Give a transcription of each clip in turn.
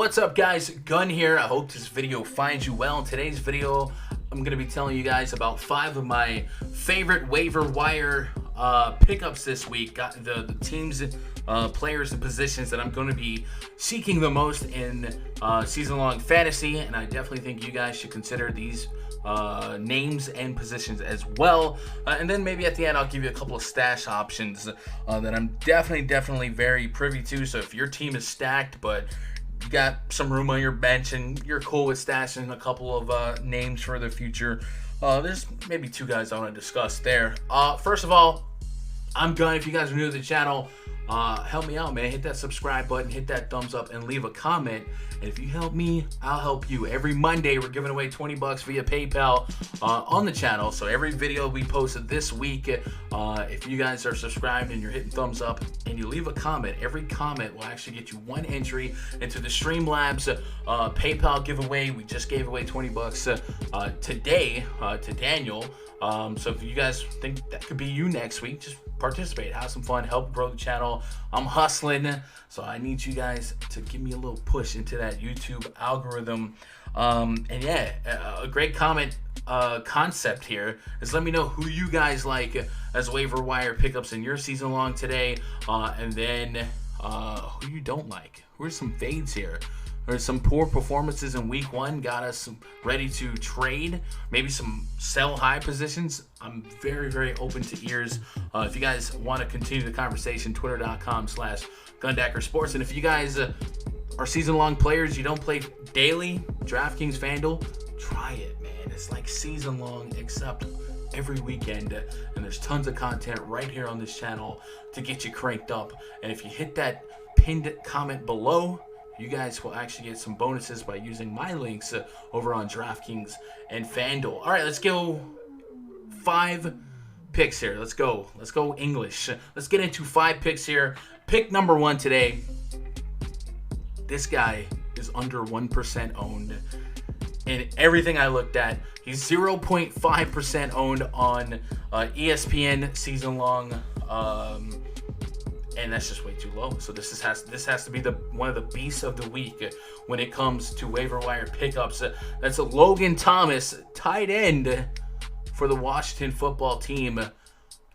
What's up, guys? Gun here. I hope this video finds you well. In today's video, I'm going to be telling you guys about 5 of my favorite waiver wire pickups this week. Got the teams, players, and positions that I'm going to be seeking the most in season-long fantasy, and I definitely think you guys should consider these names and positions as well. And then maybe at the end, I'll give you a couple of stash options that I'm definitely very privy to. So if your team is stacked, but you got some room on your bench and you're cool with stashing a couple of names for the future, there's maybe 2 guys I want to discuss there. First of all, I'm Gun. If you guys are new to the channel, help me out, man. Hit that subscribe button, hit that thumbs up, and leave a comment. And if you help me, I'll help you. Every Monday, we're giving away 20 bucks via PayPal on the channel. So every video we posted this week, if you guys are subscribed and you're hitting thumbs up and you leave a comment, every comment will actually get you 1 entry into the Streamlabs PayPal giveaway. We just gave away 20 bucks today to Daniel. So if you guys think that could be you next week, just participate, have some fun, help grow the channel. I'm hustling, so I need you guys to give me a little push into that YouTube algorithm. And yeah, a great comment concept here is let me know who you guys like as waiver wire pickups in your season long today, and then who you don't like. Who are some fades here? There's some poor performances in week 1, got us ready to trade, maybe some sell high positions. I'm very open to ears. If you guys want to continue the conversation, twitter.com/GundackerSports. And if you guys are season long players, you don't play daily, DraftKings, FanDuel, try it, man. It's like season long except every weekend, and there's tons of content right here on this channel to get you cranked up. And if you hit that pinned comment below, you guys will actually get some bonuses by using my links over on DraftKings and FanDuel. All right, let's go 5 picks here. Let's go English. Let's get into 5 picks here. Pick number 1 today. This guy is under 1% owned. And everything I looked at, he's 0.5% owned on ESPN season long. And that's just way too low. So this has to be one of the beasts of the week when it comes to waiver wire pickups. That's a Logan Thomas, tight end for the Washington football team.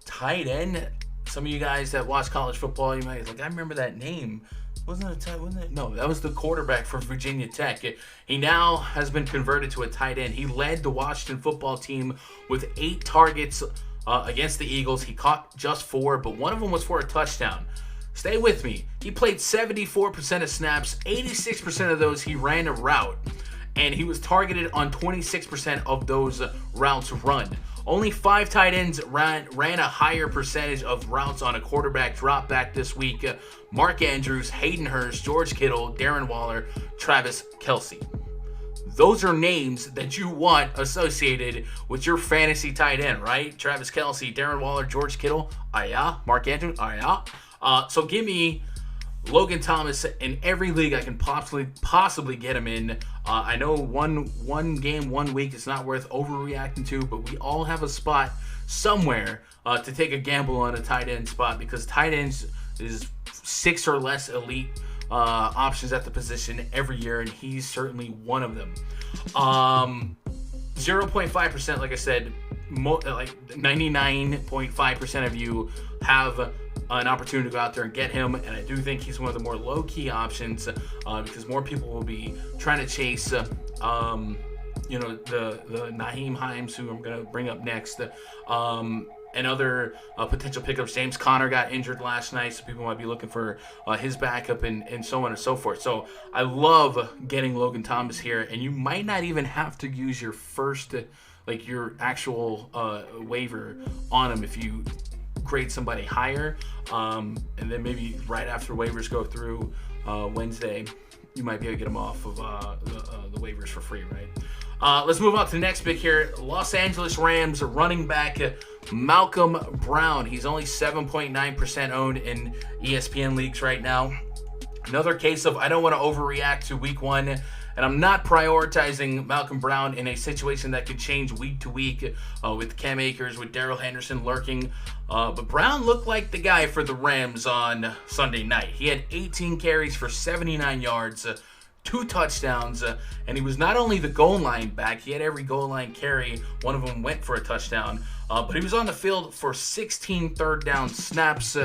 Tight end. Some of you guys that watch college football, you might be like, I remember that name. Wasn't it? No, that was the quarterback for Virginia Tech. He now has been converted to a tight end. He led the Washington football team with 8 targets against the Eagles. He caught just 4, but one of them was for a touchdown. Stay with me. He played 74% of snaps, 86% of those he ran a route, and he was targeted on 26% of those routes run. Only 5 tight ends ran a higher percentage of routes on a quarterback drop back this week. Mark Andrews, Hayden Hurst, George Kittle, Darren Waller, Travis Kelce. Those are names that you want associated with your fantasy tight end, right? Travis Kelce, Darren Waller, George Kittle, Mark Andrews, so give me Logan Thomas in every league I can possibly get him in. I know one game, 1 week is not worth overreacting to, but we all have a spot somewhere to take a gamble on a tight end spot, because tight ends is 6 or less elite options at the position every year, and he's certainly one of them. 0.5%, like I said, like 99.5% of you have an opportunity to go out there and get him, and I do think he's one of the more low-key options because more people will be trying to chase the Nyheim Hines, who I'm going to bring up next, and other potential pickups. James Conner got injured last night, so people might be looking for his backup and so on and so forth. So I love getting Logan Thomas here, and you might not even have to use your first, like your actual waiver on him if you grade somebody higher, and then maybe right after waivers go through Wednesday, you might be able to get him off of the waivers for free, right? Let's move on to the next pick here. Los Angeles Rams running back Malcolm Brown. He's only 7.9% owned in ESPN leagues right now. Another case of I don't want to overreact to week 1, and I'm not prioritizing Malcolm Brown in a situation that could change week to week with Cam Akers, with Darrell Henderson lurking. But Brown looked like the guy for the Rams on Sunday night. He had 18 carries for 79 yards, 2 touchdowns, and he was not only the goal line back, he had every goal line carry. One of them went for a touchdown, but he was on the field for 16 third down snaps.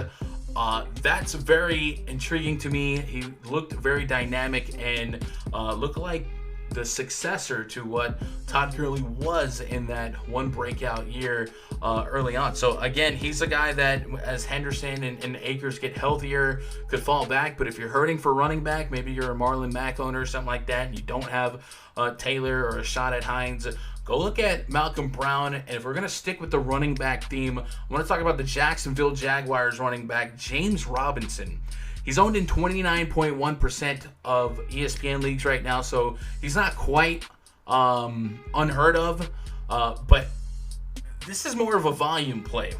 That's very intriguing to me. He looked very dynamic and looked like the successor to what Todd Gurley was in that one breakout year early on. So again, he's a guy that, as Henderson and Akers get healthier, could fall back. But if you're hurting for running back, maybe you're a Marlon Mack owner or something like that, and you don't have Taylor or a shot at Hines, go look at Malcolm Brown. And if we're going to stick with the running back theme, I want to talk about the Jacksonville Jaguars running back, James Robinson. He's owned in 29.1% of ESPN leagues right now, so he's not quite unheard of, but this is more of a volume play.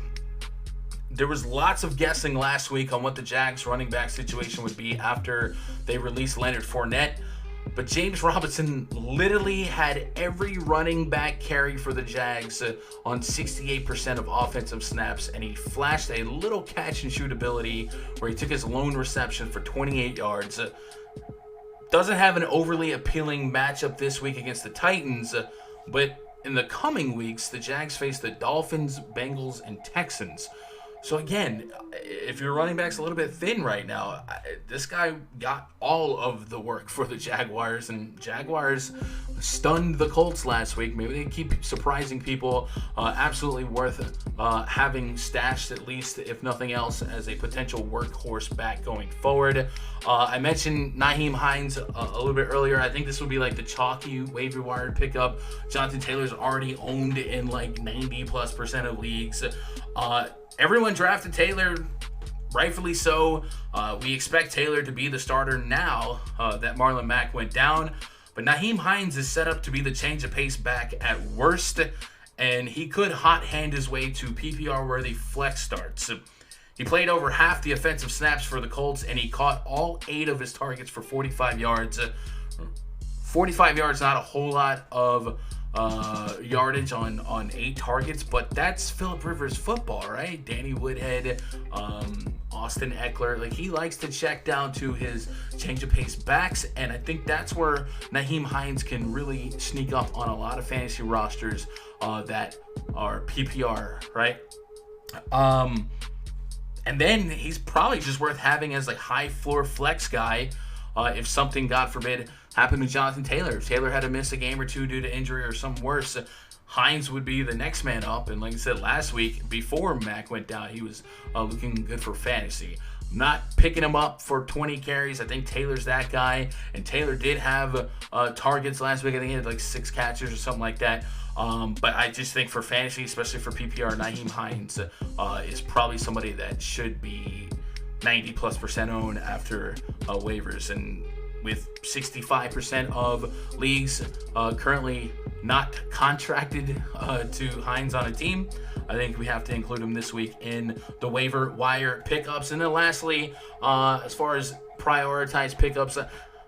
There was lots of guessing last week on what the Jags running back situation would be after they released Leonard Fournette. But James Robinson literally had every running back carry for the Jags on 68% of offensive snaps, and he flashed a little catch and shoot ability where he took his lone reception for 28 yards. Doesn't have an overly appealing matchup this week against the Titans, but in the coming weeks, the Jags face the Dolphins, Bengals, and Texans. So again, if your running back's a little bit thin right now, this guy got all of the work for the Jaguars, and Jaguars stunned the Colts last week. Maybe they keep surprising people. Absolutely worth having stashed, at least, if nothing else, as a potential workhorse back going forward. I mentioned Nyheim Hines a little bit earlier. I think this would be like the chalky waiver wire pickup. Jonathan Taylor's already owned in like 90+% of leagues. Everyone drafted Taylor, rightfully so. We expect Taylor to be the starter now that Marlon Mack went down. But Nyheim Hines is set up to be the change of pace back at worst, and he could hot hand his way to PPR-worthy flex starts. He played over half the offensive snaps for the Colts, and he caught all 8 of his targets for 45 yards. 45 yards, not a whole lot of yardage on 8 targets, but that's Phillip Rivers football, right? Danny Woodhead, Austin Eckler, like he likes to check down to his change of pace backs, and I think that's where Nyheim Hines can really sneak up on a lot of fantasy rosters that are PPR, right? And then he's probably just worth having as like high floor flex guy if something, God forbid, happened to Jonathan Taylor. If Taylor had to miss a game or two due to injury or something worse, Hines would be the next man up. And like I said last week, before Mac went down, he was looking good for fantasy. Not picking him up for 20 carries. I think Taylor's that guy. And Taylor did have targets last week. I think he had like 6 catches or something like that. But I just think for fantasy, especially for PPR, Nyheim Hines is probably somebody that should be 90+% owned after waivers. And with 65% of leagues currently not contracted to Hines on a team, I think we have to include him this week in the waiver wire pickups. And then lastly, as far as prioritized pickups,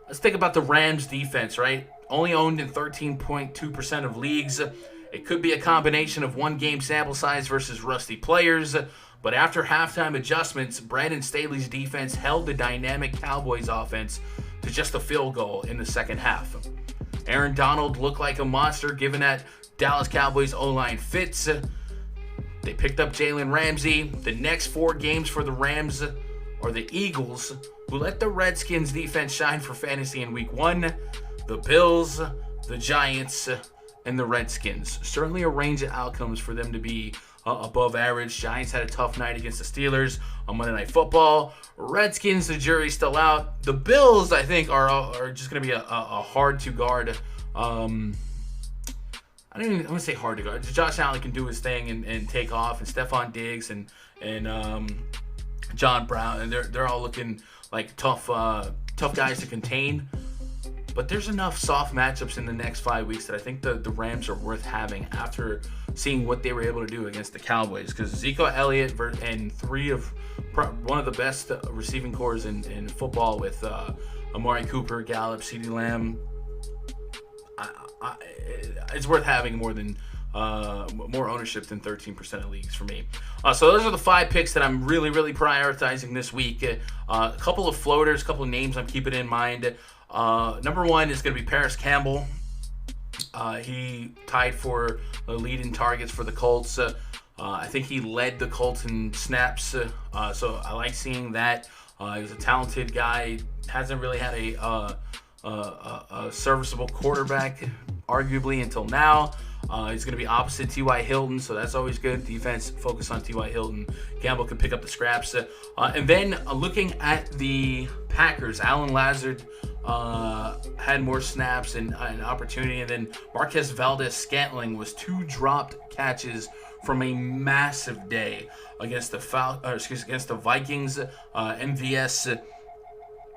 let's think about the Rams defense, right? Only owned in 13.2% of leagues. It could be a combination of one game sample size versus rusty players. But after halftime adjustments, Brandon Staley's defense held the dynamic Cowboys offense to just a field goal in the second half. Aaron Donald looked like a monster given that Dallas Cowboys O-line fits. They picked up Jalen Ramsey. The next 4 games for the Rams are the Eagles, who let the Redskins defense shine for fantasy in week 1, the Bills, the Giants, and the Redskins. Certainly a range of outcomes for them to be above average. Giants had a tough night against the Steelers on Monday Night Football. Redskins, the jury's still out. The Bills, I think, are just going to be a hard to guard. I want to say hard to guard. Josh Allen can do his thing and take off, and Stephon Diggs and John Brown, and they're all looking like tough guys to contain. But there's enough soft matchups in the next 5 weeks that I think the Rams are worth having after seeing what they were able to do against the Cowboys. Because Ezekiel Elliott and one of the best receiving cores in football with Amari Cooper, Gallup, CeeDee Lamb, it's worth having more ownership than 13% of leagues for me. So those are the 5 picks that I'm really prioritizing this week. A couple of floaters, a couple of names I'm keeping in mind. Number 1 is going to be Paris Campbell. He tied for the lead in targets for the Colts. I think he led the Colts in snaps, so I like seeing that. He's a talented guy. Hasn't really had a serviceable quarterback, arguably, until now. He's going to be opposite T.Y. Hilton, so that's always good. Defense focus on T.Y. Hilton. Campbell can pick up the scraps. And then looking at the Packers, Alan Lazard had more snaps and an opportunity, and then Marquez Valdez-Scantling was 2 dropped catches from a massive day against the Vikings. MVS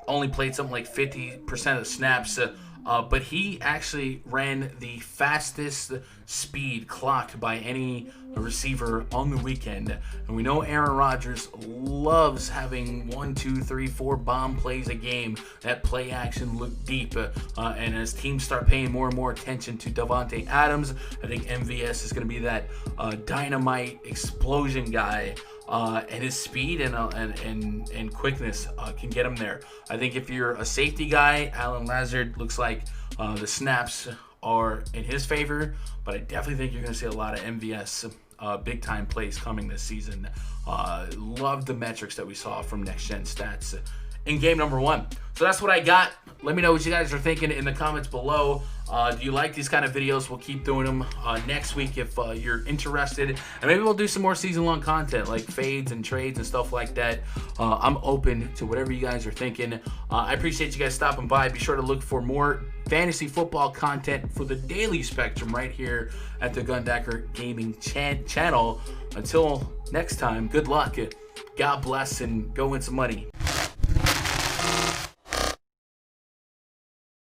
only played something like 50% of snaps, but he actually ran the fastest speed clocked by any receiver on the weekend. And we know Aaron Rodgers loves having 1, 2, 3, 4 bomb plays a game. That play action look deep. And as teams start paying more and more attention to Davante Adams, I think MVS is going to be that dynamite explosion guy. And his speed and quickness can get him there. I think if you're a safety guy, Alan Lazard looks like the snaps are in his favor, but I definitely think you're going to see a lot of MVS big-time plays coming this season. Love the metrics that we saw from Next Gen Stats in game number 1. So that's what I got. Let me know what you guys are thinking in the comments below. Do you like these kind of videos? We'll keep doing them next week if you're interested. And maybe we'll do some more season-long content like fades and trades and stuff like that. I'm open to whatever you guys are thinking. I appreciate you guys stopping by. Be sure to look for more fantasy football content for the daily spectrum right here at the Gundacker Gaming channel. Until next time, good luck. God bless and go win some money.